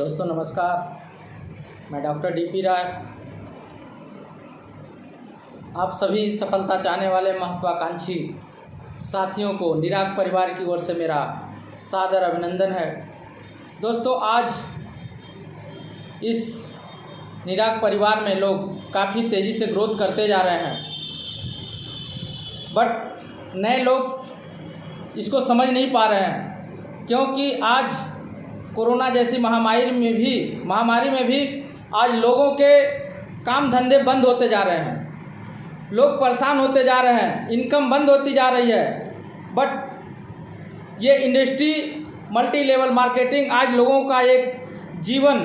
दोस्तों नमस्कार, मैं डॉक्टर DP राय। आप सभी सफलता चाहने वाले महत्वाकांक्षी साथियों को निराग परिवार की ओर से मेरा सादर अभिनंदन है। दोस्तों, आज इस निराग परिवार में लोग काफ़ी तेज़ी से ग्रोथ करते जा रहे हैं, बट नए लोग इसको समझ नहीं पा रहे हैं, क्योंकि आज कोरोना जैसी महामारी में भी आज लोगों के काम धंधे बंद होते जा रहे हैं, लोग परेशान होते जा रहे हैं, इनकम बंद होती जा रही है। बट ये इंडस्ट्री मल्टी लेवल मार्केटिंग आज लोगों का एक जीवन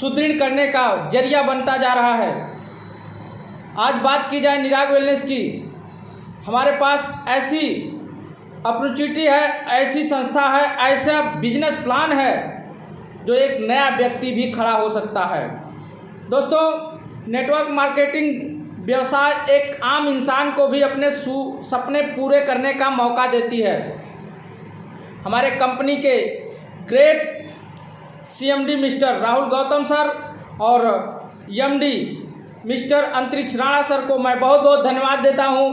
सुदृढ़ करने का जरिया बनता जा रहा है। आज बात की जाए निराग वेलनेस की, हमारे पास ऐसी अपॉर्चुनिटी है, ऐसी संस्था है, ऐसा बिजनेस प्लान है जो एक नया व्यक्ति भी खड़ा हो सकता है। दोस्तों, नेटवर्क मार्केटिंग व्यवसाय एक आम इंसान को भी अपने सपने पूरे करने का मौका देती है। हमारे कंपनी के great CMD mister Rahul Gautam sir और MD मिस्टर अंतरिक्ष राणा सर को मैं बहुत बहुत धन्यवाद देता हूं,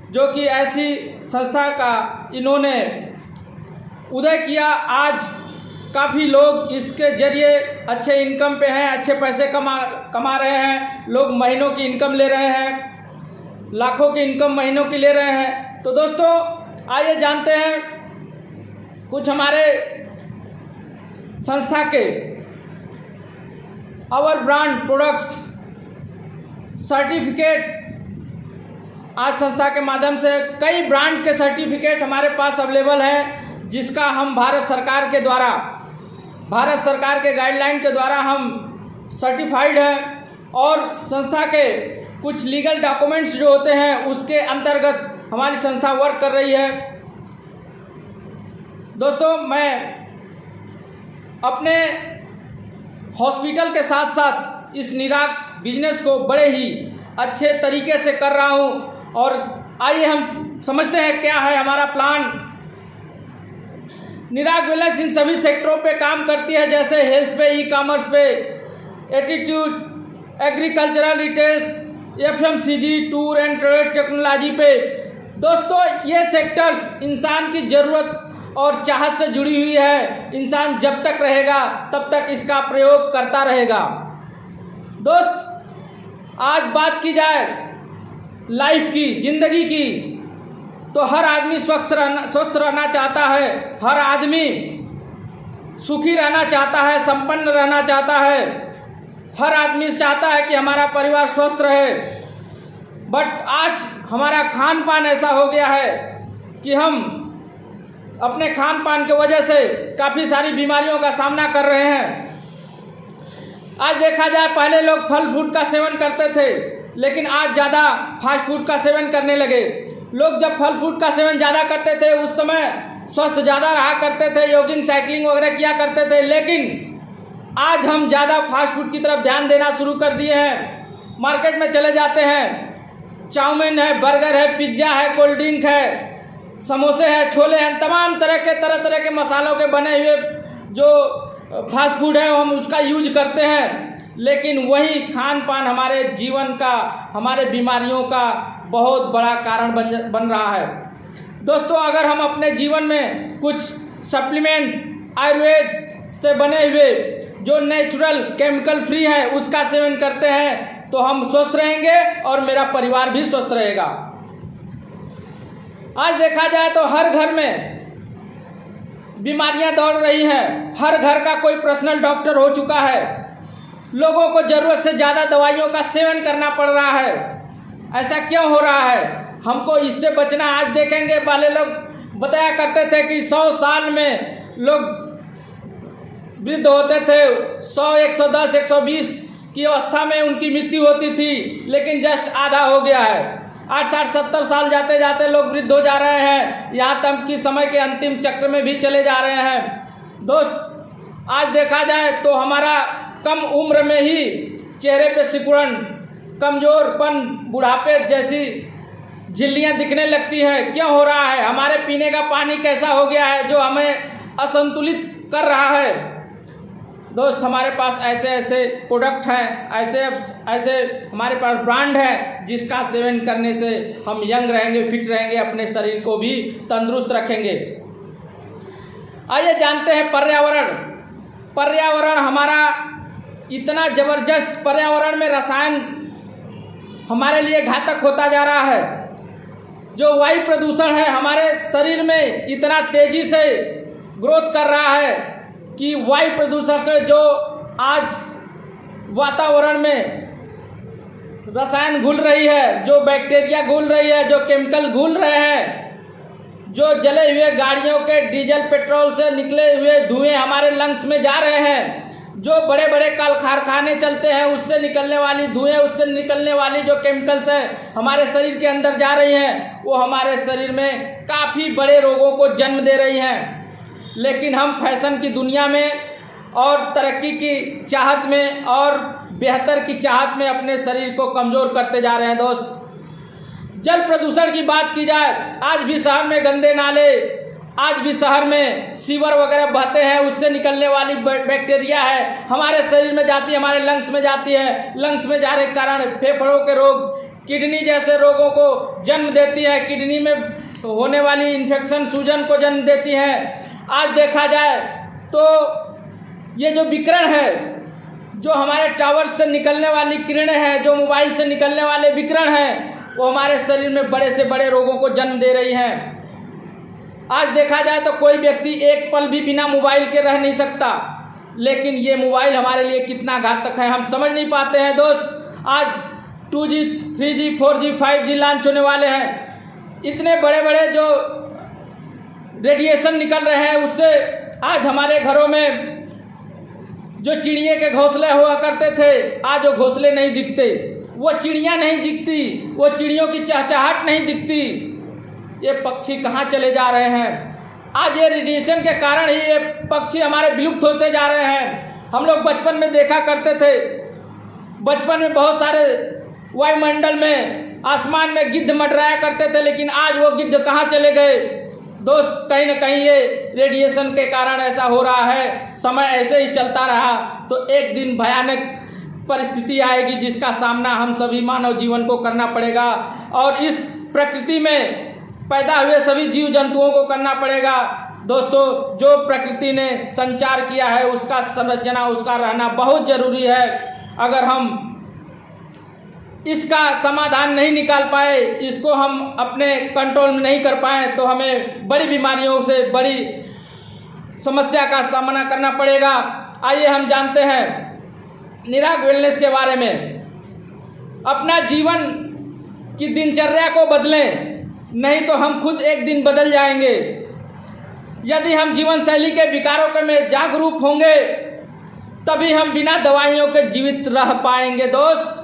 जो कि ऐसी संस्था का इन्होंने उदय किया। आज काफ़ी लोग इसके जरिए अच्छे इनकम पे हैं, अच्छे पैसे कमा रहे हैं, लोग महीनों की इनकम ले रहे हैं, लाखों की इनकम महीनों की ले रहे हैं। तो दोस्तों, आइए जानते हैं कुछ हमारे संस्था के आवर ब्रांड प्रोडक्ट्स सर्टिफिकेट। आज संस्था के माध्यम से कई ब्रांड के सर्टिफिकेट हमारे पास अवेलेबल हैं, जिसका हम भारत सरकार के गाइडलाइन के द्वारा हम सर्टिफाइड हैं, और संस्था के कुछ लीगल डॉक्यूमेंट्स जो होते हैं उसके अंतर्गत हमारी संस्था वर्क कर रही है। दोस्तों, मैं अपने हॉस्पिटल के साथ साथ इस निराग बिजनेस को बड़े ही अच्छे तरीके से कर रहा हूं, और आइए हम समझते हैं क्या है हमारा प्लान। निराग वेलनेस इन सभी सेक्टरों पे काम करती है, जैसे हेल्थ पे, ई-कॉमर्स पे, attitude, agricultural, retails, FMCG, tour and trade, technology पे। दोस्तों, ये सेक्टर्स इंसान की ज़रूरत और चाहत से जुड़ी हुई है। इंसान जब तक रहेगा तब तक इसका प्रयोग करता रहेगा। दोस्त, आज बात की जाए लाइफ की, ज़िंदगी की, तो हर आदमी स्वस्थ रहना चाहता है, हर आदमी सुखी रहना चाहता है, संपन्न रहना चाहता है, हर आदमी चाहता है कि हमारा परिवार स्वस्थ रहे। बट आज हमारा खान पान ऐसा हो गया है कि हम अपने खान पान की वजह से काफ़ी सारी बीमारियों का सामना कर रहे हैं। आज देखा जाए, पहले लोग फल फ्रूट का सेवन करते थे, लेकिन आज ज़्यादा फास्ट फूड का सेवन करने लगे। लोग जब फल फ्रूट का सेवन ज़्यादा करते थे उस समय स्वस्थ ज़्यादा रहा करते थे, जॉगिंग साइकिलिंग वगैरह किया करते थे, लेकिन आज हम ज़्यादा फास्ट फूड की तरफ ध्यान देना शुरू कर दिए हैं। मार्केट में चले जाते हैं, चाउमीन है, बर्गर है, पिज्ज़ा है, कोल्ड ड्रिंक है, समोसे हैं, छोले हैं, तमाम तरह तरह के मसालों के बने हुए जो फास्ट फूड है हम उसका यूज करते हैं, लेकिन वही खान पान हमारे जीवन का, हमारे बीमारियों का बहुत बड़ा कारण बन रहा है। दोस्तों, अगर हम अपने जीवन में कुछ सप्लीमेंट आयुर्वेद से बने हुए जो नेचुरल केमिकल फ्री है उसका सेवन करते हैं तो हम स्वस्थ रहेंगे और मेरा परिवार भी स्वस्थ रहेगा। आज देखा जाए तो हर घर में बीमारियां दौड़ रही हैं, हर घर का कोई पर्सनल डॉक्टर हो चुका है, लोगों को ज़रूरत से ज़्यादा दवाइयों का सेवन करना पड़ रहा है। ऐसा क्यों हो रहा है? हमको इससे बचना। आज देखेंगे, पहले लोग बताया करते थे कि 100 साल में लोग वृद्ध होते थे, 100, 110, 120 की अवस्था में उनकी मृत्यु होती थी, लेकिन जस्ट आधा हो गया है। 60, 70 साल जाते जाते लोग वृद्ध हो जा रहे हैं, यहाँ तक कि समय के अंतिम चक्र में भी चले जा रहे हैं। दोस्त, आज देखा जाए तो हमारा कम उम्र में ही चेहरे पे सिकुड़न, कमज़ोरपन, बुढ़ापे जैसी झिल्लियाँ दिखने लगती हैं। क्यों हो रहा है? हमारे पीने का पानी कैसा हो गया है जो हमें असंतुलित कर रहा है। दोस्त हमारे पास ऐसे ऐसे प्रोडक्ट हैं, ऐसे ऐसे हमारे पास ब्रांड है जिसका सेवन करने से हम यंग रहेंगे, फिट रहेंगे, अपने शरीर को भी तंदुरुस्त रखेंगे। आइए जानते हैं पर्यावरण हमारा इतना ज़बरदस्त, पर्यावरण में रसायन हमारे लिए घातक होता जा रहा है। जो वायु प्रदूषण है हमारे शरीर में इतना तेज़ी से ग्रोथ कर रहा है कि वायु प्रदूषण से जो आज वातावरण में रसायन घुल रही है, जो बैक्टीरिया घुल रही है, जो केमिकल घुल रहे हैं, जो जले हुए गाड़ियों के डीजल पेट्रोल से निकले हुए धुएं हमारे लंग्स में जा रहे हैं, जो बड़े बड़े कल कारखाने चलते हैं उससे निकलने वाली धुएं, उससे निकलने वाली जो केमिकल्स हैं हमारे शरीर के अंदर जा रही हैं, वो हमारे शरीर में काफ़ी बड़े रोगों को जन्म दे रही हैं। लेकिन हम फैशन की दुनिया में और तरक्की की चाहत में और बेहतर की चाहत में अपने शरीर को कमज़ोर करते जा रहे हैं। दोस्त जल प्रदूषण की बात की जाए, आज भी शहर में गंदे नाले, आज भी शहर में सीवर वगैरह बहते हैं, उससे निकलने वाली बैक्टीरिया है हमारे शरीर में जाती है, हमारे लंग्स में जाती है। लंग्स में जाने के कारण फेफड़ों के रोग, किडनी जैसे रोगों को जन्म देती है, किडनी में होने वाली इन्फेक्शन, सूजन को जन्म देती है। आज देखा जाए तो ये जो विकिरण है, जो हमारे टावर से निकलने वाली किरणें हैं, जो मोबाइल से निकलने वाले विकिरण हैं, वो हमारे शरीर में बड़े से बड़े रोगों को जन्म दे रही हैं। आज देखा जाए तो कोई व्यक्ति एक पल भी बिना मोबाइल के रह नहीं सकता, लेकिन ये मोबाइल हमारे लिए कितना घातक है हम समझ नहीं पाते हैं। दोस्त आज 2G, 3G, 4G, 5G launch होने वाले हैं, इतने बड़े बड़े जो रेडिएशन निकल रहे हैं उससे आज हमारे घरों में जो चिड़िया के घोंसले हुआ करते थे, आज वो घोंसले नहीं दिखते, वो चिड़िया नहीं दिखती, वो चिड़ियों की चहचहाहट नहीं दिखती। ये पक्षी कहाँ चले जा रहे हैं? आज ये रेडिएशन के कारण ही ये पक्षी हमारे विलुप्त होते जा रहे हैं। हम लोग बचपन में देखा करते थे, बचपन में बहुत सारे वायुमंडल में, आसमान में गिद्ध मंडराया करते थे, लेकिन आज वो गिद्ध कहाँ चले गए? दोस्त कहीं ना कहीं ये रेडिएशन के कारण ऐसा हो रहा है। समय ऐसे ही चलता रहा तो एक दिन भयानक परिस्थिति आएगी जिसका सामना हम सभी मानव जीवन को करना पड़ेगा, और इस प्रकृति में पैदा हुए सभी जीव जंतुओं को करना पड़ेगा। दोस्तों जो प्रकृति ने संचार किया है उसका संरचना, उसका रहना बहुत ज़रूरी है। अगर हम इसका समाधान नहीं निकाल पाए, इसको हम अपने कंट्रोल में नहीं कर पाए, तो हमें बड़ी बीमारियों से, बड़ी समस्या का सामना करना पड़ेगा। आइए हम जानते हैं निराग वेलनेस के बारे में। अपना जीवन की दिनचर्या को बदलें, नहीं तो हम खुद एक दिन बदल जाएंगे। यदि हम जीवन शैली के विकारों में जागरूक होंगे तभी हम बिना दवाइयों के जीवित रह पाएंगे। दोस्त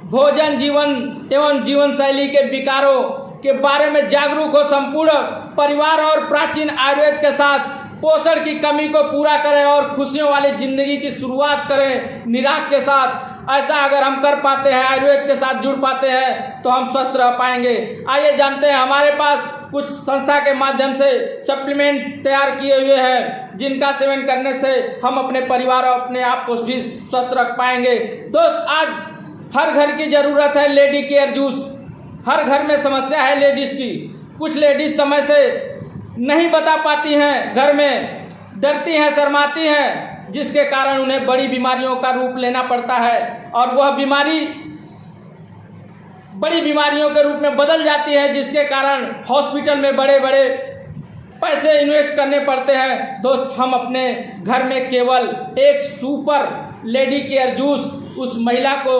भोजन, जीवन एवं जीवन शैली के विकारों के बारे में जागरूक हो, संपूर्ण परिवार और प्राचीन आयुर्वेद के साथ पोषण की कमी को पूरा करें और खुशियों वाली जिंदगी की शुरुआत करें निराग के साथ। ऐसा अगर हम कर पाते हैं, आयुर्वेद के साथ जुड़ पाते हैं, तो हम स्वस्थ रह पाएंगे। आइए जानते हैं, हमारे पास कुछ संस्था के माध्यम से सप्लीमेंट तैयार किए हुए हैं जिनका सेवन करने से हम अपने परिवार और अपने आप को भी स्वस्थ रख पाएंगे। दोस्त आज हर घर की ज़रूरत है लेडी केयर जूस। हर घर में समस्या है लेडीज़ की। कुछ लेडीज़ समय से नहीं बता पाती हैं, घर में डरती हैं, शर्माती हैं, जिसके कारण उन्हें बड़ी बीमारियों का रूप लेना पड़ता है, और वह बीमारी बड़ी बीमारियों के रूप में बदल जाती है, जिसके कारण हॉस्पिटल में बड़े बड़े पैसे इन्वेस्ट करने पड़ते हैं। दोस्त हम अपने घर में केवल एक सुपर लेडी केयर जूस उस महिला को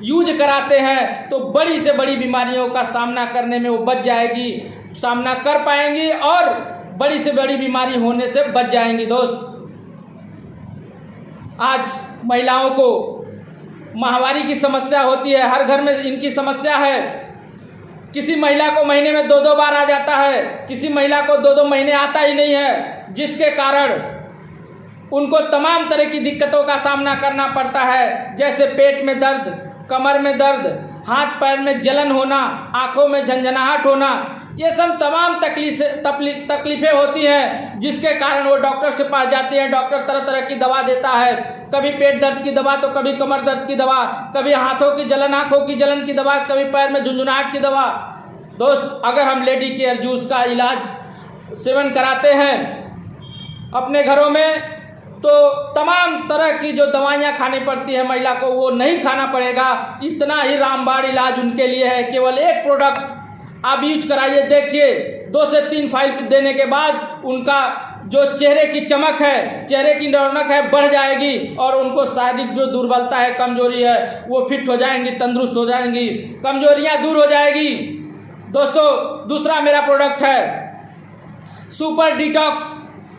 यूज कराते हैं तो बड़ी से बड़ी बीमारियों का सामना करने में वो बच जाएगी, सामना कर पाएंगी और बड़ी से बड़ी बीमारी होने से बच जाएंगी। दोस्त आज महिलाओं को माहवारी की समस्या होती है, हर घर में इनकी समस्या है। किसी महिला को महीने में 2-2 बार आ जाता है, किसी महिला को 2-2 महीने आता ही नहीं है, जिसके कारण उनको तमाम तरह की दिक्कतों का सामना करना पड़ता है, जैसे पेट में दर्द, कमर में दर्द, हाथ पैर में जलन होना, आंखों में झंझनाहट होना, ये सब तमाम तकलीफें होती हैं, जिसके कारण वो डॉक्टर से पास जाती हैं। डॉक्टर तरह तरह की दवा देता है, कभी पेट दर्द की दवा, तो कभी कमर दर्द की दवा, कभी हाथों की जलन, आँखों की जलन की दवा, कभी पैर में झुंझुनाहट की दवा। दोस्त, अगर हम लेडी केयर जूस का इलाज सेवन कराते हैं अपने घरों में, तो तमाम तरह की जो दवाइयाँ खानी पड़ती है महिला को, वो नहीं खाना पड़ेगा। इतना ही रामबाण इलाज उनके लिए है। केवल एक प्रोडक्ट आप यूज कराइए, देखिए 2 से 3 फाइल देने के बाद उनका जो चेहरे की चमक है, चेहरे की रौनक है, बढ़ जाएगी और उनको शारीरिक जो दुर्बलता है, कमजोरी है, वो फिट हो जाएंगी, तंदुरुस्त हो जाएंगी, कमजोरियाँ दूर हो जाएगी। दोस्तों, दूसरा मेरा प्रोडक्ट है सुपर डिटॉक्स।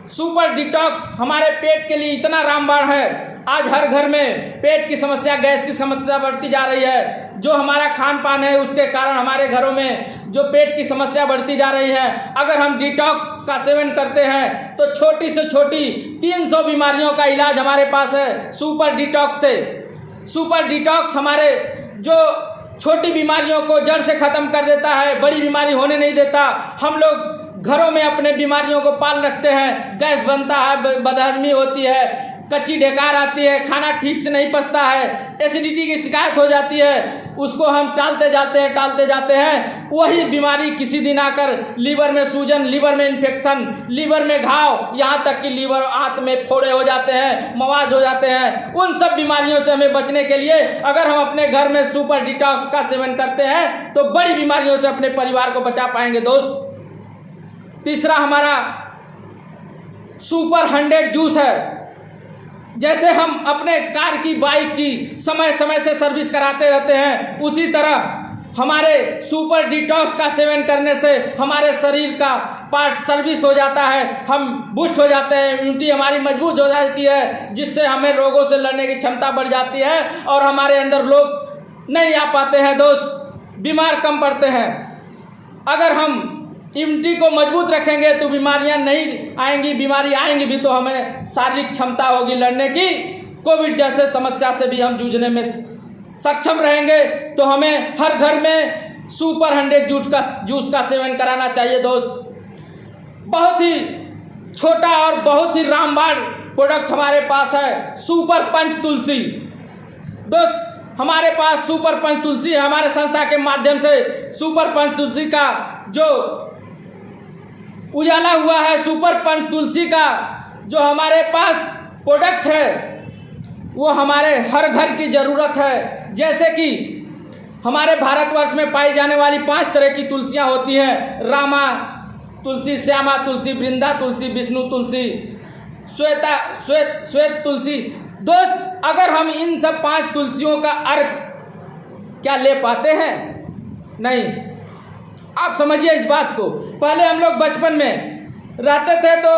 सुपर डिटॉक्स हमारे पेट के लिए इतना रामबाण है। आज हर घर में पेट की समस्या, गैस की समस्या बढ़ती जा रही है। जो हमारा खान पान है, उसके कारण हमारे घरों में जो पेट की समस्या बढ़ती जा रही है। अगर हम डिटॉक्स का सेवन करते हैं तो छोटी से छोटी 300 बीमारियों का इलाज हमारे पास है सुपर डिटॉक्स से। सुपर डिटॉक्स हमारे जो छोटी बीमारियों को जड़ से खत्म कर देता है, बड़ी बीमारी होने नहीं देता। हम लोग घरों में अपने बीमारियों को पाल रखते हैं। गैस बनता है, बदहजमी होती है, कच्ची ढेकार आती है, खाना ठीक से नहीं पचता है, एसिडिटी की शिकायत हो जाती है। उसको हम टालते जाते हैं, वही बीमारी किसी दिन आकर लीवर में सूजन, लीवर में इन्फेक्शन, लीवर में घाव, यहाँ तक कि लीवर आंत में फोड़े हो जाते हैं, मवाज हो जाते हैं। उन सब बीमारियों से हमें बचने के लिए अगर हम अपने घर में सुपर डिटॉक्स का सेवन करते हैं तो बड़ी बीमारियों से अपने परिवार को बचा पाएंगे। दोस्त, तीसरा हमारा सुपर 100 जूस है। जैसे हम अपने कार की, बाइक की समय समय से सर्विस कराते रहते हैं, उसी तरह हमारे सुपर डिटॉक्स का सेवन करने से हमारे शरीर का पार्ट सर्विस हो जाता है, हम बूस्ट हो जाते हैं, इम्यूनिटी हमारी मजबूत हो जाती है, जिससे हमें रोगों से लड़ने की क्षमता बढ़ जाती है और हमारे अंदर लोग नहीं आ पाते हैं। दोस्त, बीमार कम पड़ते हैं। अगर हम इम्यूनिटी को मजबूत रखेंगे तो बीमारियां नहीं आएंगी, बीमारी आएंगी भी तो हमें शारीरिक क्षमता होगी लड़ने की। कोविड जैसे समस्या से भी हम जूझने में सक्षम रहेंगे। तो हमें हर घर में सुपर 100 जूस का सेवन कराना चाहिए। दोस्त, बहुत ही छोटा और बहुत ही रामबाण प्रोडक्ट हमारे पास है सुपर पंच तुलसी। दोस्त, हमारे पास सुपर पंच तुलसी है। हमारे संस्था के माध्यम से सुपर पंच तुलसी का जो उजाला हुआ है, सुपर पंच तुलसी का जो हमारे पास प्रोडक्ट है, वो हमारे हर घर की ज़रूरत है। जैसे कि हमारे भारतवर्ष में पाई जाने वाली 5 तरह की तुलसियाँ होती हैं: रामा तुलसी, श्यामा तुलसी, वृंदा तुलसी, विष्णु तुलसी, श्वेत तुलसी। दोस्त, अगर हम इन सब 5 तुलसियों का अर्क क्या ले पाते हैं? नहीं। आप समझिए इस बात को। पहले हम लोग बचपन में रहते थे तो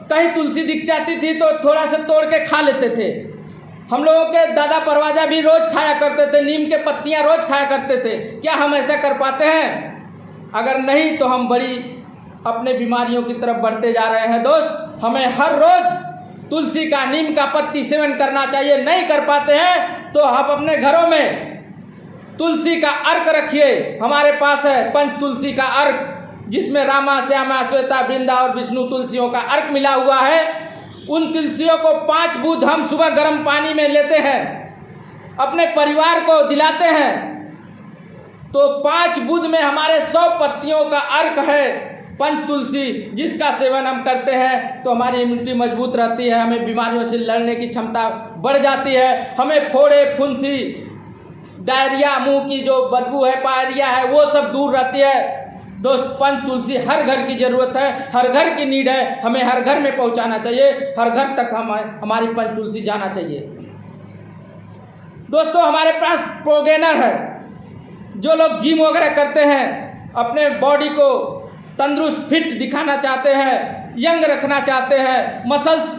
कहीं तुलसी दिख जाती थी तो थोड़ा सा तोड़ के खा लेते थे। हम लोगों के दादा परवाजा भी रोज खाया करते थे, नीम के पत्तियां रोज खाया करते थे। क्या हम ऐसा कर पाते हैं? अगर नहीं तो हम बड़ी अपने बीमारियों की तरफ बढ़ते जा रहे हैं। दोस्त, हमें हर रोज तुलसी का, नीम का पत्ती सेवन करना चाहिए। नहीं कर पाते हैं तो आप अपने घरों में तुलसी का अर्क रखिए। हमारे पास है पंच तुलसी का अर्क, जिसमें रामा, श्यामा, श्वेता, वृंदा और विष्णु तुलसियों का अर्क मिला हुआ है। उन तुलसियों को 5 बूंद हम सुबह गर्म पानी में लेते हैं, अपने परिवार को दिलाते हैं, तो 5 बूंद में हमारे 100 पत्तियों का अर्क है पंच तुलसी, जिसका सेवन हम करते हैं तो हमारी इम्यूनिटी मजबूत रहती है, हमें बीमारियों से लड़ने की क्षमता बढ़ जाती है, हमें फोड़े, फुंसी, डायरिया, मुंह की जो बदबू है, पायरिया है, वो सब दूर रहती है। दोस्त, पंच तुलसी हर घर की ज़रूरत है, हर घर की नीड है, हमें हर घर में पहुंचाना चाहिए, हर घर तक हमारी पंच तुलसी जाना चाहिए। दोस्तों, हमारे पास प्रोगेनर है। जो लोग जिम वगैरह करते हैं, अपने बॉडी को तंदुरुस्त, फिट दिखाना चाहते हैं, यंग रखना चाहते हैं, मसल्स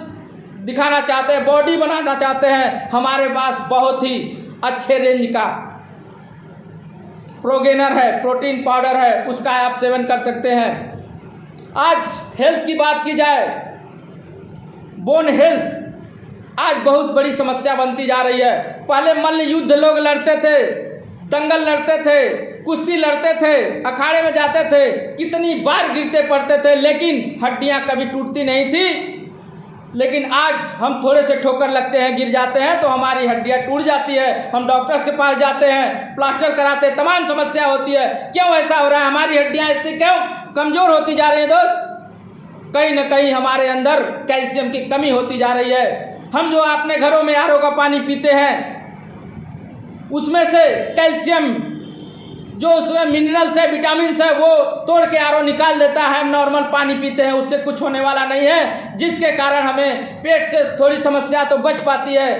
दिखाना चाहते हैं, बॉडी बनाना चाहते हैं, हमारे पास बहुत ही अच्छे रेंज का प्रोगेनर है, प्रोटीन पाउडर है, उसका आप सेवन कर सकते हैं। आज हेल्थ की बात की जाए, बोन हेल्थ आज बहुत बड़ी समस्या बनती जा रही है। पहले मल्ल युद्ध लोग लड़ते थे, दंगल लड़ते थे, कुश्ती लड़ते थे, अखाड़े में जाते थे, कितनी बार गिरते पड़ते थे, लेकिन हड्डियां कभी टूटती नहीं थी। लेकिन आज हम थोड़े से ठोकर लगते हैं, गिर जाते हैं तो हमारी हड्डियां टूट जाती है, हम डॉक्टर के पास जाते हैं, प्लास्टर कराते हैं, तमाम समस्या होती है। क्यों ऐसा हो रहा है? हमारी हड्डियां इससे क्यों कमज़ोर होती जा रही हैं दोस्त? कहीं ना कहीं हमारे अंदर कैल्शियम की कमी होती जा रही है। हम जो अपने घरों में आरओ का पानी पीते हैं, उसमें से कैल्शियम जो उसमें मिनरल्स है, विटामिन्स है, वो तोड़ के आरओ निकाल देता है। हम नॉर्मल पानी पीते हैं, उससे कुछ होने वाला नहीं है, जिसके कारण हमें पेट से थोड़ी समस्या तो बच पाती है,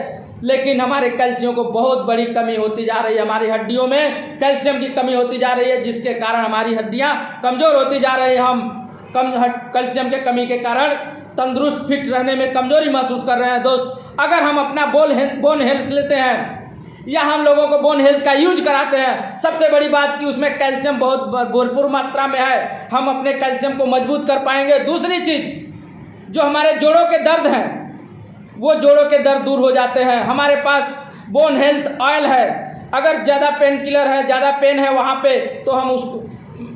लेकिन हमारे कैल्शियम को बहुत बड़ी कमी होती जा रही है। हमारी हड्डियों में कैल्शियम की कमी होती जा रही है, जिसके कारण हमारी हड्डियां कमज़ोर होती जा रही है। हम कैल्शियम के कमी के कारण तंदुरुस्त फिट रहने में कमज़ोरी महसूस कर रहे हैं दोस्त। अगर हम अपना बोन हेल्थ लेते हैं या हम लोगों को बोन हेल्थ का यूज कराते हैं, सबसे बड़ी बात कि उसमें कैल्शियम बहुत भरपूर मात्रा में है, हम अपने कैल्शियम को मजबूत कर पाएंगे। दूसरी चीज़, जो हमारे जोड़ों के दर्द हैं, वो जोड़ों के दर्द दूर हो जाते हैं। हमारे पास बोन हेल्थ ऑयल है, अगर ज़्यादा पेन किलर है, ज़्यादा पेन है वहाँ पे, तो हम उसको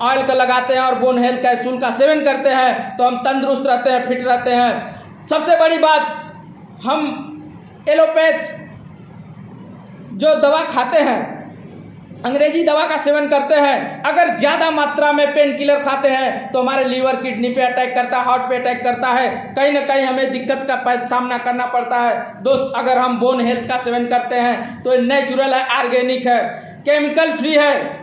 ऑयल का लगाते हैं और बोन हेल्थ कैप्सूल का सेवन करते हैं, तो हम तंदुरुस्त रहते हैं, फिट रहते हैं। सबसे बड़ी बात, हम एलोपैथ जो दवा खाते हैं, अंग्रेजी दवा का सेवन करते हैं, अगर ज़्यादा मात्रा में पेन किलर खाते हैं तो हमारे लीवर किडनी पे अटैक करता है, हार्ट पे अटैक करता है, कहीं ना कहीं हमें दिक्कत का सामना करना पड़ता है। दोस्त, अगर हम बोन हेल्थ का सेवन करते हैं तो नेचुरल है, ऑर्गेनिक है, केमिकल फ्री है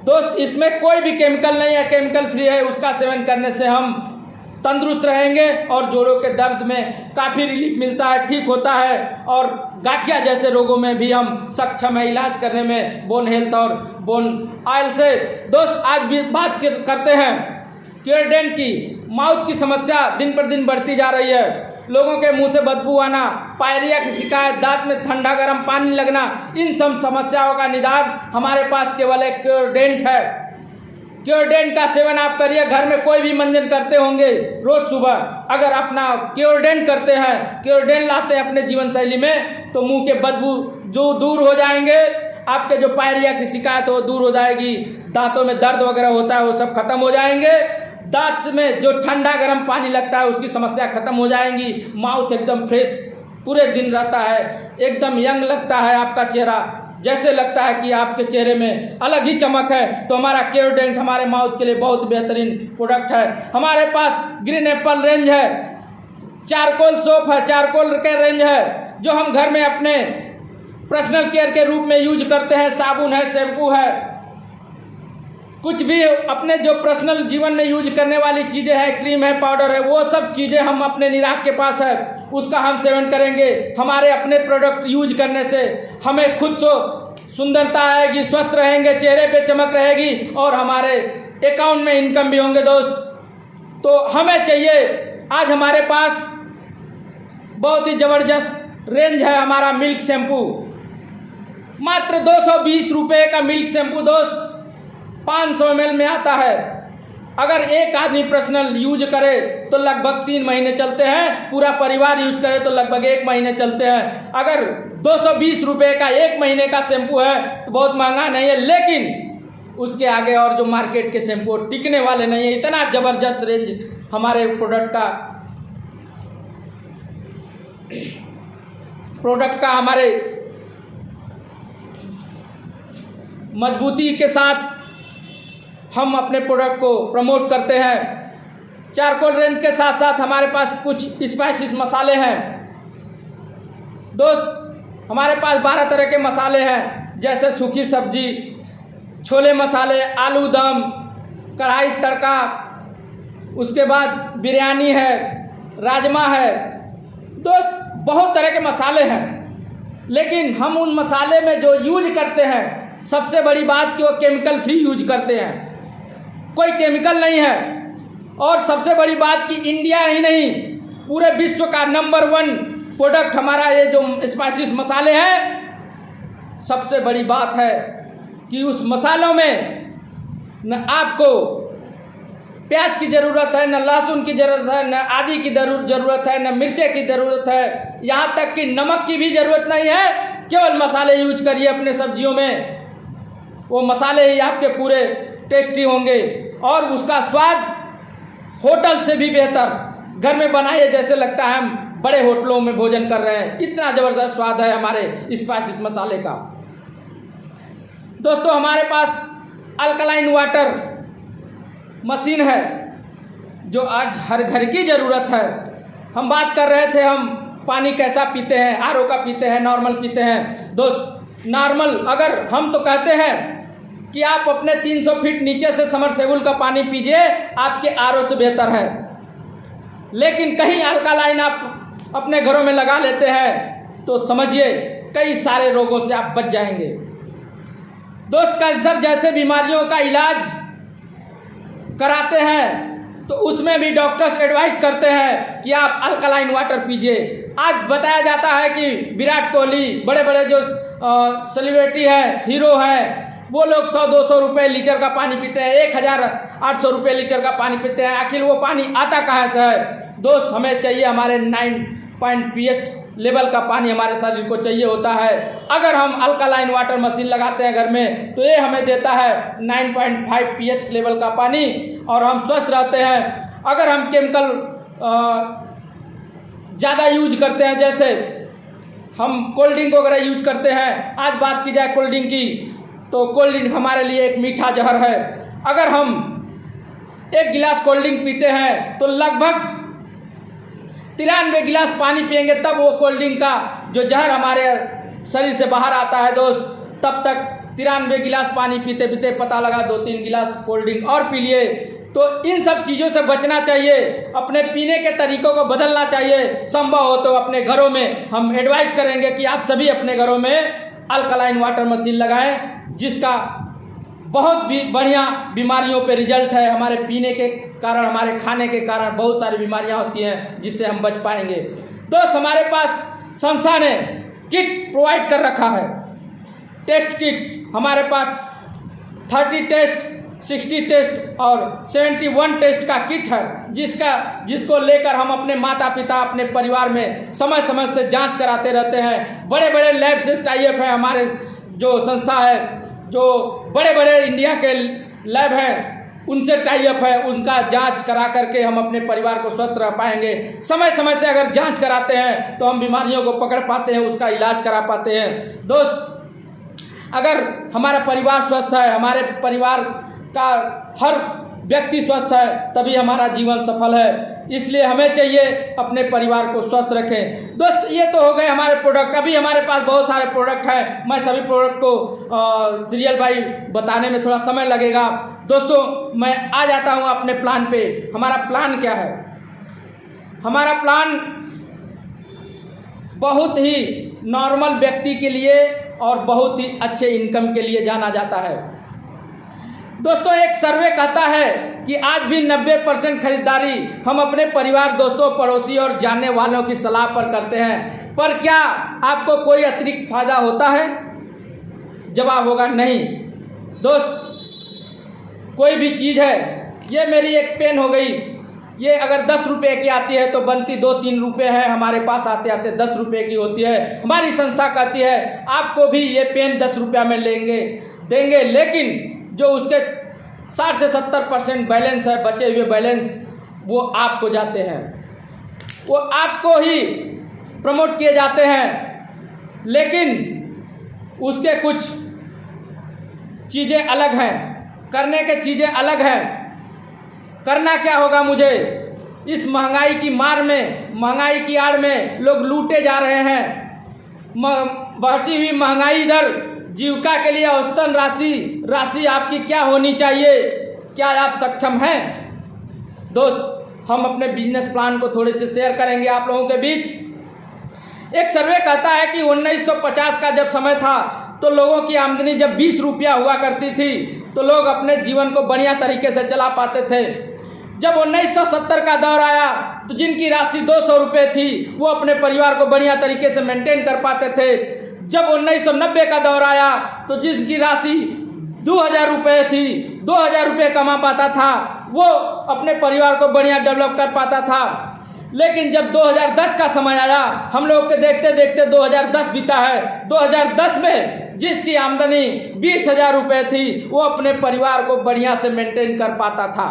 दोस्त, इसमें कोई भी केमिकल नहीं है, केमिकल फ्री है। उसका सेवन करने से हम तंदुरुस्त रहेंगे और जोड़ों के दर्द में काफ़ी रिलीफ मिलता है, ठीक होता है, और गाठिया जैसे रोगों में भी हम सक्षम है इलाज करने में बोन हेल्थ और बोन ऑयल से। दोस्त, आज भी बात करते हैं क्योरडेंट की। माउथ की समस्या दिन पर दिन बढ़ती जा रही है, लोगों के मुंह से बदबू आना, पायरिया की शिकायत, दांत में ठंडा गर्म पानी लगना, इन सब समस्याओं का निदान हमारे पास केवल एक क्योरडेंट है। क्योरडेंट का सेवन आप करिए। घर में कोई भी मंजन करते होंगे रोज सुबह, अगर अपना क्योरडेंट करते हैं, क्योरडेंट लाते हैं अपने जीवन शैली में, तो मुंह के बदबू जो दूर हो जाएंगे, आपके जो पायरिया की शिकायत हो दूर हो जाएगी, दांतों में दर्द वगैरह होता है वो सब खत्म हो जाएंगे, दांत में जो ठंडा गर्म पानी लगता है उसकी समस्या खत्म हो जाएंगी, माउथ एकदम फ्रेश पूरे दिन रहता है, एकदम यंग लगता है आपका चेहरा, जैसे लगता है कि आपके चेहरे में अलग ही चमक है। तो हमारा क्योरडेंट हमारे माउथ के लिए बहुत बेहतरीन प्रोडक्ट है। हमारे पास ग्रीन एप्पल रेंज है, चारकोल सोप है, चारकोल के रेंज है, जो हम घर में अपने पर्सनल केयर के रूप में यूज करते हैं। साबुन है, शैम्पू है, कुछ भी अपने जो पर्सनल जीवन में यूज करने वाली चीज़ें हैं, क्रीम है, पाउडर है, वो सब चीज़ें हम अपने निराग के पास है, उसका हम सेवन करेंगे। हमारे अपने प्रोडक्ट यूज करने से हमें खुद तो सुंदरता आएगी, स्वस्थ रहेंगे, चेहरे पे चमक रहेगी और हमारे अकाउंट में इनकम भी होंगे दोस्त। तो हमें चाहिए, आज हमारे पास बहुत ही ज़बरदस्त रेंज है हमारा मिल्क शैम्पू, मात्र 220 रुपये का मिल्क शैम्पू दोस्त 500 ml में आता है। अगर एक आदमी पर्सनल यूज करे तो लगभग 3 महीने चलते हैं, पूरा परिवार यूज करे तो लगभग 1 महीने चलते हैं। अगर 220 रुपये का 1 महीने का शैम्पू है तो बहुत महंगा नहीं है, लेकिन उसके आगे और जो मार्केट के शैम्पू टिकने वाले नहीं है। इतना ज़बरदस्त रेंज हमारे प्रोडक्ट का हमारे मजबूती के साथ हम अपने प्रोडक्ट को प्रमोट करते हैं। चारकोल रेंज के साथ साथ हमारे पास कुछ स्पाइसेस मसाले हैं दोस्त, हमारे पास 12 तरह के मसाले हैं, जैसे सूखी सब्जी, छोले मसाले, आलू दम, कढ़ाई तड़का, उसके बाद बिरयानी है, राजमा है दोस्त, बहुत तरह के मसाले हैं। लेकिन हम उन मसाले में जो यूज करते हैं, सबसे बड़ी बात कि वो केमिकल फ्री यूज करते हैं, कोई केमिकल नहीं है। और सबसे बड़ी बात कि इंडिया ही नहीं, पूरे विश्व का नंबर 1 प्रोडक्ट हमारा ये जो स्पाइसेस मसाले हैं। सबसे बड़ी बात है कि उस मसालों में न आपको प्याज की ज़रूरत है, न लहसुन की ज़रूरत है, न आदि की ज़रूरत है, न मिर्चे की ज़रूरत है, यहाँ तक कि नमक की भी ज़रूरत नहीं है। केवल मसाले यूज करिए अपने सब्जियों में, वो मसाले ही आपके पूरे टेस्टी होंगे और उसका स्वाद होटल से भी बेहतर घर में बनाए जैसे लगता है हम बड़े होटलों में भोजन कर रहे हैं। इतना ज़बरदस्त स्वाद है हमारे स्पाइसेस मसाले का। दोस्तों हमारे पास अल्कलाइन वाटर मशीन है जो आज हर घर की ज़रूरत है। हम बात कर रहे थे हम पानी कैसा पीते हैं, आरओ का पीते हैं, नॉर्मल पीते हैं। दोस्त नॉर्मल अगर हम तो कहते हैं कि आप अपने 300 फीट नीचे से समरसेबुल का पानी पीजिए, आपके आरओ से बेहतर है। लेकिन कहीं अल्कलाइन आप अपने घरों में लगा लेते हैं तो समझिए कई सारे रोगों से आप बच जाएंगे। दोस्त कैंसर जैसे बीमारियों का इलाज कराते हैं तो उसमें भी डॉक्टर्स एडवाइज करते हैं कि आप अल्कलाइन वाटर पीजिए। आज बताया जाता है कि विराट कोहली, बड़े बड़े जो सेलिब्रिटी हैं, हीरो हैं, वो लोग 100-200 रुपये लीटर का पानी पीते हैं, 1800 रुपये लीटर का पानी पीते हैं। आखिर वो पानी आता कहाँ से है? दोस्त हमें चाहिए हमारे 9 पॉइंट pH लेवल का पानी हमारे शरीर को चाहिए होता है। अगर हम अल्कलाइन वाटर मशीन लगाते हैं घर में तो ये हमें देता है 9.5 pH लेवल का पानी और हम स्वस्थ रहते हैं। अगर हम केमिकल ज़्यादा यूज करते हैं, जैसे हम कोल्ड ड्रिंक वगैरह यूज करते हैं, आज बात की जाए कोल्ड ड्रिंक की तो कोल्ड ड्रिंक हमारे लिए एक मीठा जहर है। अगर हम 1 गिलास कोल्ड ड्रिंक पीते हैं तो लगभग 93 गिलास पानी पिएंगे तब वो कोल्ड ड्रिंक का जो जहर हमारे शरीर से बाहर आता है। दोस्त तब तक 93 गिलास पानी पीते पीते पता लगा 2-3 गिलास कोल्ड ड्रिंक और पी लिए। तो इन सब चीज़ों से बचना चाहिए, अपने पीने के तरीक़ों को बदलना चाहिए। संभव हो तो अपने घरों में हम एडवाइज करेंगे कि आप सभी अपने घरों में अल्कलाइन वाटर मशीन लगाएं, जिसका बहुत भी बढ़िया बीमारियों पे रिजल्ट है। हमारे पीने के कारण, हमारे खाने के कारण बहुत सारी बीमारियां होती हैं जिससे हम बच पाएंगे। दोस्त हमारे पास संस्था ने किट प्रोवाइड कर रखा है, टेस्ट किट। हमारे पास 30 टेस्ट, 60 टेस्ट और 71 टेस्ट का किट है, जिसको लेकर हम अपने माता पिता, अपने परिवार में समय समय से जांच कराते रहते हैं। बड़े बड़े लैब से टाई अप है हमारे जो संस्था है, जो बड़े बड़े इंडिया के लैब हैं उनसे टाई अप है। उनका जांच करा करके हम अपने परिवार को स्वस्थ रह पाएंगे। समय समय से अगर जांच कराते हैं तो हम बीमारियों को पकड़ पाते हैं, उसका इलाज करा पाते हैं। दोस्त अगर हमारा परिवार स्वस्थ है, हमारे परिवार का हर व्यक्ति स्वस्थ है, तभी हमारा जीवन सफल है। इसलिए हमें चाहिए अपने परिवार को स्वस्थ रखें। दोस्त ये तो हो गए हमारे प्रोडक्ट। अभी हमारे पास बहुत सारे प्रोडक्ट हैं, मैं सभी प्रोडक्ट को सीरियल बाई बताने में थोड़ा समय लगेगा। दोस्तों मैं आ जाता हूँ अपने प्लान पे। हमारा प्लान क्या है? हमारा प्लान बहुत ही नॉर्मल व्यक्ति के लिए और बहुत ही अच्छे इनकम के लिए जाना जाता है। दोस्तों एक सर्वे कहता है कि आज भी 90% खरीदारी हम अपने परिवार, दोस्तों, पड़ोसी और जानने वालों की सलाह पर करते हैं। पर क्या आपको कोई अतिरिक्त फायदा होता है? जवाब होगा नहीं। दोस्त कोई भी चीज़ है, ये मेरी एक पेन हो गई, ये अगर 10 रुपये की आती है तो बनती 2-3 रुपये है, हमारे पास आते आते 10 रुपये की होती है। हमारी संस्था कहती है आपको भी ये पेन 10 रुपया में देंगे, लेकिन जो उसके 60 से 70% बैलेंस है, बचे हुए बैलेंस वो आपको जाते हैं, वो आपको ही प्रमोट किए जाते हैं। लेकिन उसके कुछ चीज़ें अलग हैं, करने के चीज़ें अलग हैं। करना क्या होगा मुझे? इस महंगाई की मार में, महंगाई की आड़ में लोग लूटे जा रहे हैं। बढ़ती हुई महंगाई दर, जीविका के लिए औसतन राशि आपकी क्या होनी चाहिए? क्या आप सक्षम हैं? दोस्त हम अपने बिजनेस प्लान को थोड़े से शेयर करेंगे आप लोगों के बीच। एक सर्वे कहता है कि 1950 का जब समय था तो लोगों की आमदनी जब 20 रुपया हुआ करती थी तो लोग अपने जीवन को बढ़िया तरीके से चला पाते थे। जब 1970 का दौर आया तो जिनकी राशि 200 रुपये थी वो अपने परिवार को बढ़िया तरीके से मेंटेन कर पाते थे। जब 1990 का दौर आया तो जिसकी राशि 2000 रुपये थी, 2000 रुपये कमा पाता था, वो अपने परिवार को बढ़िया डेवलप कर पाता था। लेकिन जब 2010 का समय आया, हम लोग के देखते देखते 2010 बीता है। 2010 में जिसकी आमदनी 20,000 रुपये थी, वो अपने परिवार को बढ़िया से मेंटेन कर पाता था।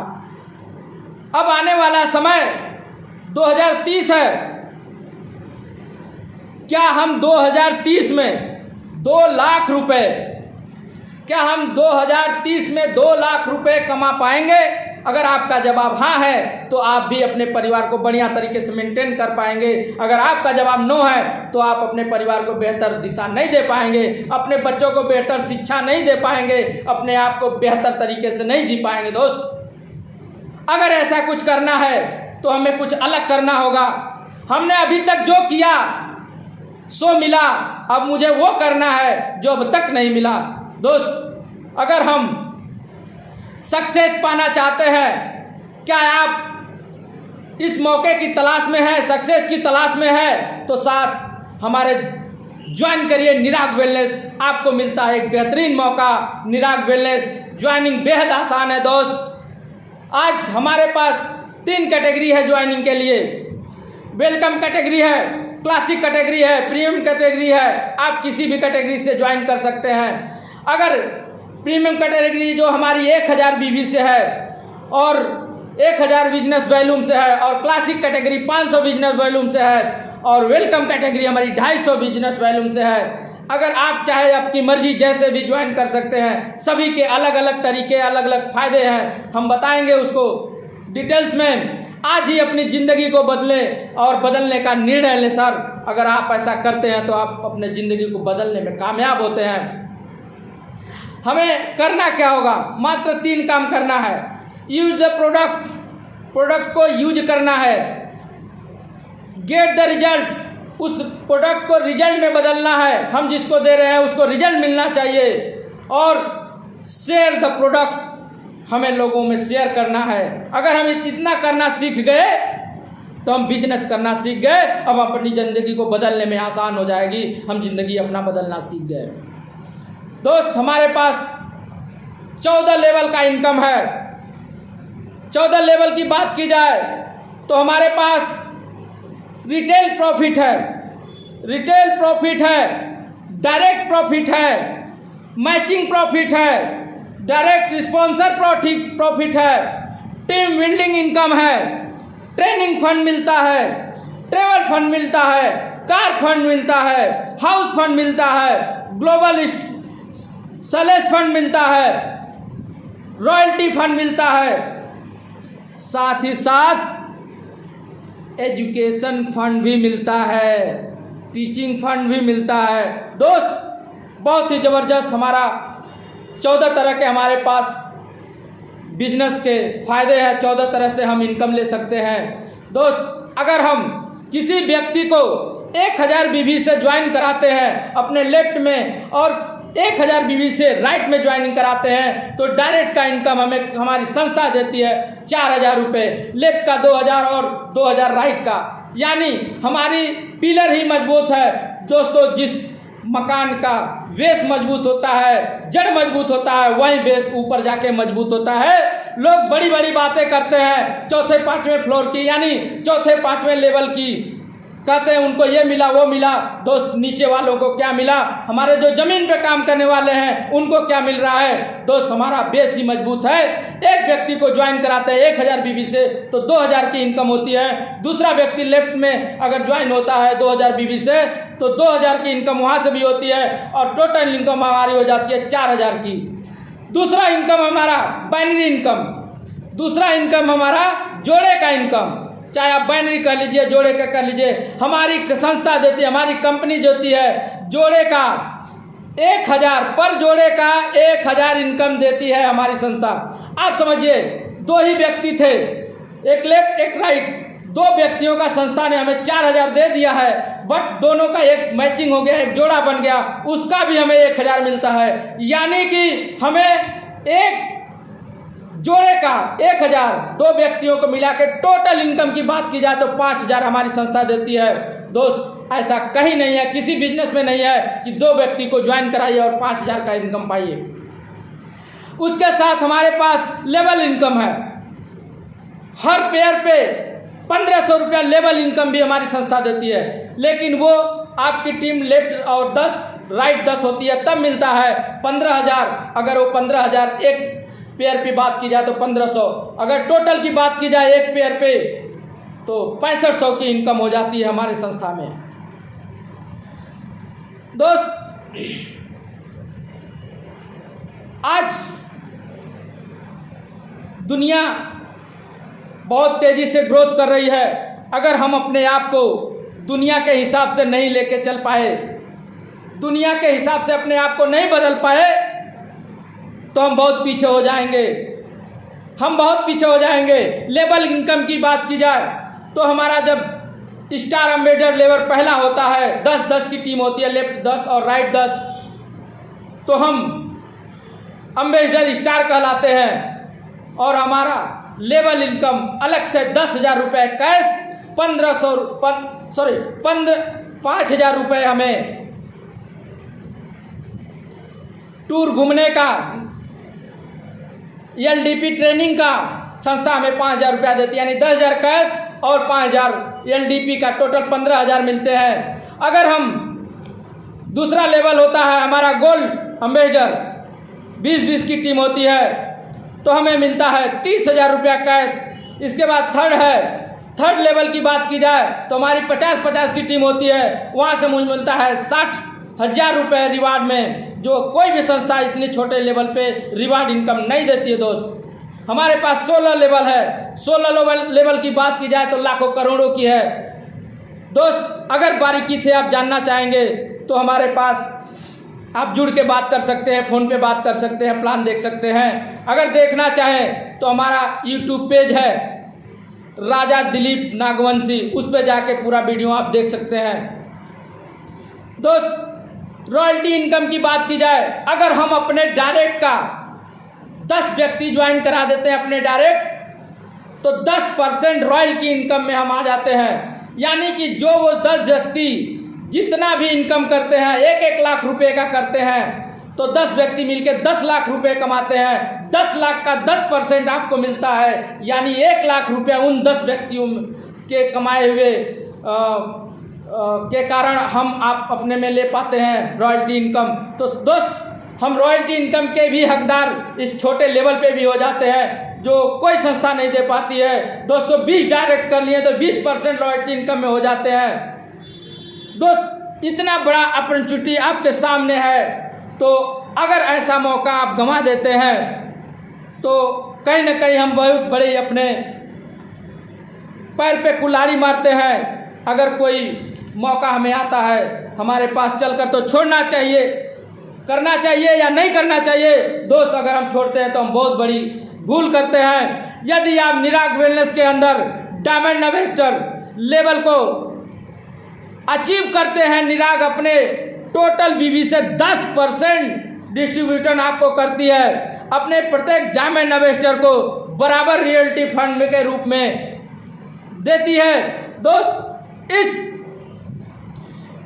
अब आने वाला समय 2030 है। क्या हम 2030 में 2 लाख रुपए, क्या हम 2030 में 2 लाख रुपए कमा पाएंगे? अगर आपका जवाब हाँ है तो आप भी अपने परिवार को बढ़िया तरीके से मेंटेन कर पाएंगे। अगर आपका जवाब नो है तो आप अपने परिवार को बेहतर दिशा नहीं दे पाएंगे, अपने बच्चों को बेहतर शिक्षा नहीं दे पाएंगे, अपने आप को बेहतर तरीके से नहीं जी पाएंगे। दोस्त, अगर ऐसा कुछ करना है तो हमें कुछ अलग करना होगा। हमने अभी तक जो किया सो मिला, अब मुझे वो करना है जो अब तक नहीं मिला। दोस्त, अगर हम सक्सेस पाना चाहते हैं, क्या आप इस मौके की तलाश में हैं, सक्सेस की तलाश में हैं, तो साथ हमारे ज्वाइन करिए निराग वेलनेस। आपको मिलता है एक बेहतरीन मौका। निराग वेलनेस ज्वाइनिंग बेहद आसान है। दोस्त, आज हमारे पास 3 कैटेगरी है ज्वाइनिंग के लिए। वेलकम कैटेगरी है, क्लासिक कैटेगरी है, प्रीमियम कैटेगरी है। आप किसी भी कैटेगरी से ज्वाइन कर सकते हैं। अगर प्रीमियम कैटेगरी जो हमारी 1000 बीवी से है और 1000 बिजनेस वॉल्यूम से है, और क्लासिक कैटेगरी 500 बिजनेस वॉल्यूम से है, और वेलकम कैटेगरी हमारी 250 बिजनेस वॉल्यूम से है। अगर आप चाहे आपकी मर्जी जैसे भी ज्वाइन कर सकते हैं। सभी के अलग अलग तरीके, अलग अलग फायदे हैं, हम बताएंगे उसको डिटेल्स में। आज ही अपनी ज़िंदगी को बदलें और बदलने का निर्णय लें। सर, अगर आप ऐसा करते हैं तो आप अपने ज़िंदगी को बदलने में कामयाब होते हैं। हमें करना क्या होगा? मात्र 3 काम करना है। यूज द प्रोडक्ट, प्रोडक्ट को यूज करना है। गेट द रिजल्ट, उस प्रोडक्ट को रिजल्ट में बदलना है। हम जिसको दे रहे हैं उसको रिजल्ट मिलना चाहिए। और शेयर द प्रोडक्ट, हमें लोगों में शेयर करना है। अगर हम इतना करना सीख गए तो हम बिजनेस करना सीख गए। अब अपनी ज़िंदगी को बदलने में आसान हो जाएगी। हम जिंदगी अपना बदलना सीख गए। दोस्त, हमारे पास 14 लेवल का इनकम है। 14 लेवल की बात की जाए तो हमारे पास रिटेल प्रॉफिट है, रिटेल प्रॉफिट है, डायरेक्ट प्रॉफिट है, मैचिंग प्रॉफिट है, डायरेक्ट स्पॉन्सर प्रॉफिट है, टीम बिल्डिंग इनकम है, ट्रेनिंग फंड मिलता है, ट्रेवल फंड मिलता है, कार फंड मिलता है, हाउस फंड मिलता है, ग्लोबल सेलेस फंड मिलता है, रॉयल्टी फंड मिलता है, साथ ही साथ एजुकेशन फंड भी मिलता है, टीचिंग फंड भी मिलता है। दोस्त, बहुत ही ज़बरदस्त हमारा 14 तरह के हमारे पास बिजनेस के फायदे हैं। 14 तरह से हम इनकम ले सकते हैं। दोस्त, अगर हम किसी व्यक्ति को 1000 बीवी से ज्वाइन कराते हैं अपने लेफ्ट में और 1000 बीवी से राइट में ज्वाइनिंग कराते हैं तो डायरेक्ट का इनकम हमें हमारी संस्था देती है 4000 रुपये, लेफ्ट का 2000 और 2000 राइट का। यानी हमारी पिलर ही मजबूत है। दोस्तों, जिस मकान का बेस मजबूत होता है, जड़ मजबूत होता है, वहीं बेस ऊपर जाके मजबूत होता है। लोग बड़ी बड़ी बातें करते हैं 4थे 5वें फ्लोर की, यानी 4थे 5वें लेवल की, कहते हैं उनको ये मिला वो मिला। दोस्त, नीचे वालों को क्या मिला? हमारे जो जमीन पे काम करने वाले हैं उनको क्या मिल रहा है? दोस्त, हमारा बेस ही मजबूत है। एक व्यक्ति को ज्वाइन कराते हैं 1000 बीवी से तो 2000 की इनकम होती है। दूसरा व्यक्ति लेफ्ट में अगर ज्वाइन होता है 2000 बीवी से तो 2000 की इनकम वहाँ से भी होती है और टोटल इनकम हमारी हो जाती है 4000 की। दूसरा इनकम हमारा बाइनरी इनकम, दूसरा इनकम हमारा जोड़े का इनकम, चाहे आप बाइनरी कर लीजिए, जोड़े का कर लीजिए। हमारी संस्था देती है, हमारी कंपनी देती है जोड़े का 1000 पर जोड़े का 1000 इनकम देती है हमारी संस्था। आप समझिए, 2 ही व्यक्ति थे, एक लेफ्ट एक राइट, 2 व्यक्तियों का संस्था ने हमें 4000 दे दिया है, बट दोनों का एक मैचिंग हो गया, एक जोड़ा बन गया, उसका भी हमें 1000 मिलता है। यानी कि हमें एक जोड़े का 1000, 2 व्यक्तियों को मिला के टोटल इनकम की बात की जाए तो 5000 हमारी संस्था देती है। दोस्त, ऐसा कहीं नहीं है, किसी बिजनेस में नहीं है कि 2 व्यक्ति को ज्वाइन कराइए और 5000 का इनकम पाइए। उसके साथ हमारे पास लेवल इनकम है। हर पेयर पे 1500 रुपया लेवल इनकम भी हमारी संस्था देती है। लेकिन वो आपकी टीम लेफ्ट और 10 राइट 10 होती है तब मिलता है 15,000। अगर वो 15,000 एक पेयर पे बात की जाए तो 1500, अगर टोटल की बात की जाए एक पेयर पे तो 6500 की इनकम हो जाती है हमारी संस्था में। दोस्त, आज दुनिया बहुत तेजी से ग्रोथ कर रही है। अगर हम अपने आप को दुनिया के हिसाब से नहीं लेके चल पाए, दुनिया के हिसाब से अपने आप को नहीं बदल पाए तो हम बहुत पीछे हो जाएंगे, हम बहुत पीछे हो जाएंगे। लेवल इनकम की बात की जाए तो हमारा जब स्टार अम्बेसडर लेवल पहला होता है, 10-10 की टीम होती है, लेफ्ट 10 और राइट 10, तो हम अम्बेसडर स्टार कहलाते हैं। और हमारा लेवल इनकम अलग से 10,000 रुपये कैश, 5,000 रुपये हमें टूर घूमने का, LDP ट्रेनिंग का संस्था हमें 5,000 रुपया देती है, यानी 10,000 कैश और 5,000 LDP का, टोटल 15,000 मिलते हैं। अगर हम दूसरा लेवल होता है हमारा गोल्ड अम्बेसडर, 20-20 की टीम होती है, तो हमें मिलता है 30,000 रुपया कैश। इसके बाद थर्ड लेवल की बात की जाए तो हमारी 50-50 की टीम होती है, वहाँ से मुझे मिलता है 60,000 रुपये रिवार्ड में, जो कोई भी संस्था इतने छोटे लेवल पे रिवार्ड इनकम नहीं देती है। दोस्त, हमारे पास 16 लेवल है। 16 लेवल की बात की जाए तो लाखों करोड़ों की है। दोस्त, अगर बारीकी से आप जानना चाहेंगे तो हमारे पास आप जुड़ के बात कर सकते हैं, फ़ोन पे बात कर सकते हैं, प्लान देख सकते हैं। अगर देखना चाहें तो हमारा यूट्यूब पेज है राजा दिलीप नागवंशी, उस पर जाके पूरा वीडियो आप देख सकते हैं। दोस्त, रॉयल्टी इनकम की बात की जाए, अगर हम अपने डायरेक्ट का 10 व्यक्ति ज्वाइन करा देते हैं अपने डायरेक्ट, तो 10% रॉयल की इनकम में हम आ जाते हैं। यानी कि जो वो 10 व्यक्ति जितना भी इनकम करते हैं, 1-1 लाख रुपए का करते हैं, तो 10 व्यक्ति मिलकर 10 लाख रुपए कमाते हैं। 10 लाख का 10% आपको मिलता है, यानी 1 लाख रुपया उन 10 व्यक्तियों के कमाए हुए के कारण आप अपने में ले पाते हैं रॉयल्टी इनकम। तो दोस्त, हम रॉयल्टी इनकम के भी हकदार इस छोटे लेवल पे भी हो जाते हैं, जो कोई संस्था नहीं दे पाती है। दोस्तों, 20 डायरेक्ट कर लिए तो 20% रॉयल्टी इनकम में हो जाते हैं। दोस्त, इतना बड़ा अपॉर्चुनिटी आपके सामने है, तो अगर ऐसा मौका आप गंवा देते हैं तो कहीं ना कहीं हम बहुत बड़े अपने पैर पे कुल्हाड़ी मारते हैं। अगर कोई मौका हमें आता है हमारे पास चलकर, तो छोड़ना चाहिए, करना चाहिए या नहीं करना चाहिए। दोस्त, अगर हम छोड़ते हैं तो हम बहुत बड़ी भूल करते हैं। यदि आप निराग वेलनेस के अंदर डायमंड अम्बेसडर लेवल को अचीव करते हैं, निराग अपने टोटल बीवी से 10% डिस्ट्रीब्यूशन आपको करती है, अपने प्रत्येक डायमंड अम्बेसडर को बराबर रियल्टी फंड के रूप में देती है। दोस्त, इस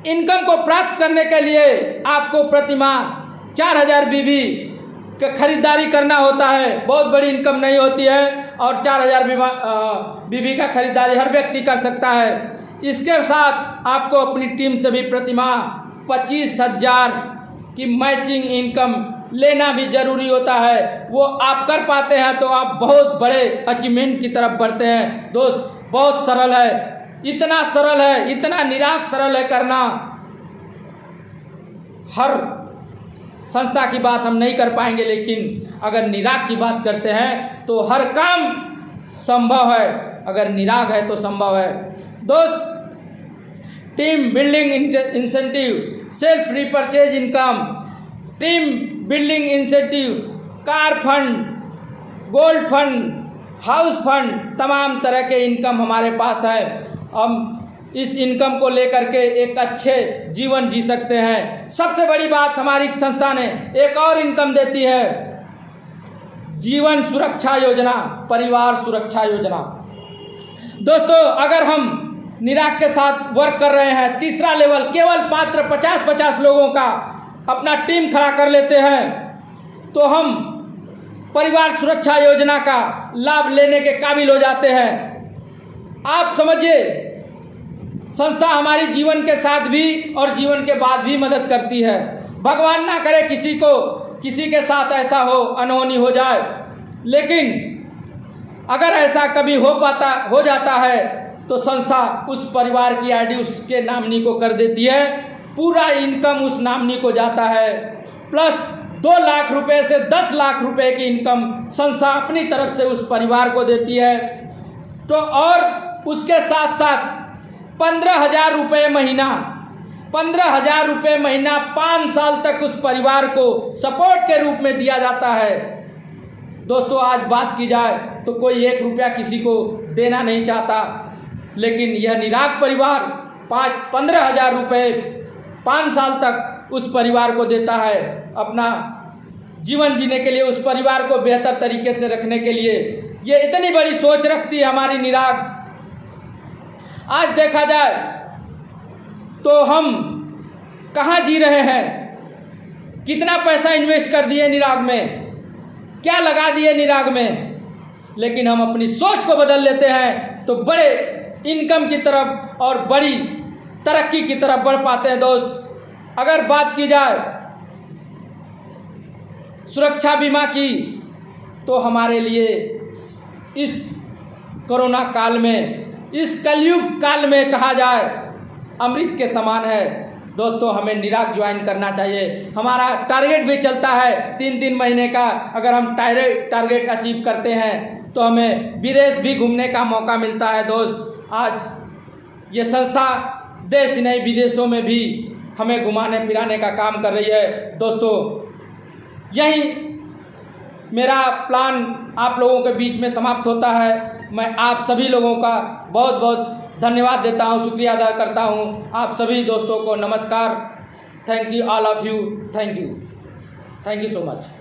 इनकम को प्राप्त करने के लिए आपको प्रतिमाह 4,000 बीबी का खरीदारी करना होता है। बहुत बड़ी इनकम नहीं होती है, और 4,000 बीबी का खरीदारी हर व्यक्ति कर सकता है। इसके साथ आपको अपनी टीम से भी प्रतिमाह 25,000 की मैचिंग इनकम लेना भी जरूरी होता है। वो आप कर पाते हैं तो आप बहुत बड़े अचीवमेंट की तरफ बढ़ते हैं। दोस्त, बहुत सरल है, इतना सरल है, इतना निराग सरल है करना। हर संस्था की बात हम नहीं कर पाएंगे, लेकिन अगर निराग की बात करते हैं तो हर काम संभव है। अगर निराग है तो संभव है। दोस्त, team building incentive, self repurchase income, team building incentive, car fund, gold fund, house fund, तमाम तरह के इनकम हमारे पास है। हम इस इनकम को लेकर के एक अच्छे जीवन जी सकते हैं। सबसे बड़ी बात, हमारी संस्था ने एक और इनकम देती है, जीवन सुरक्षा योजना, परिवार सुरक्षा योजना। दोस्तों, अगर हम निराग के साथ वर्क कर रहे हैं, तीसरा लेवल, केवल मात्र 50-50 लोगों का अपना टीम खड़ा कर लेते हैं, तो हम परिवार सुरक्षा योजना का लाभ लेने के काबिल हो जाते हैं। आप समझिए संस्था हमारी जीवन के साथ भी और जीवन के बाद भी मदद करती है। भगवान ना करे किसी के साथ ऐसा हो, अनहोनी हो जाए, लेकिन अगर ऐसा कभी हो जाता है तो संस्था उस परिवार की आईडी उसके नामनी को कर देती है, पूरा इनकम उस नामनी को जाता है, प्लस 2 लाख रुपए से 10 लाख रुपए की इनकम संस्था अपनी तरफ से उस परिवार को देती है। तो और उसके साथ साथ 15,000 रुपये महीना 5 साल तक उस परिवार को सपोर्ट के रूप में दिया जाता है। दोस्तों, आज बात की जाए तो कोई 1 रुपया किसी को देना नहीं चाहता, लेकिन यह निराग परिवार 15,000 रुपये 5 साल तक उस परिवार को देता है, अपना जीवन जीने के लिए, उस परिवार को बेहतर तरीके से रखने के लिए। ये इतनी बड़ी सोच रखती है हमारी निराग। आज देखा जाए तो हम कहाँ जी रहे हैं, कितना पैसा इन्वेस्ट कर दिए निराग में, क्या लगा दिए निराग में, लेकिन हम अपनी सोच को बदल लेते हैं तो बड़े इनकम की तरफ और बड़ी तरक्की की तरफ बढ़ पाते हैं। दोस्त, अगर बात की जाए सुरक्षा बीमा की तो हमारे लिए इस कोरोना काल में, इस कलयुग काल में कहा जाए अमृत के समान है। दोस्तों, हमें निराग ज्वाइन करना चाहिए। हमारा टारगेट भी चलता है 3-3 महीने का। अगर हम टारगेट अचीव करते हैं तो हमें विदेश भी घूमने का मौका मिलता है। दोस्त, आज ये संस्था देश नहीं विदेशों में भी हमें घुमाने फिराने का काम कर रही है। दोस्तों, यही मेरा प्लान आप लोगों के बीच में समाप्त होता है। मैं आप सभी लोगों का बहुत बहुत धन्यवाद देता हूँ, शुक्रिया अदा करता हूँ। आप सभी दोस्तों को नमस्कार। Thank you all of you. Thank you so much.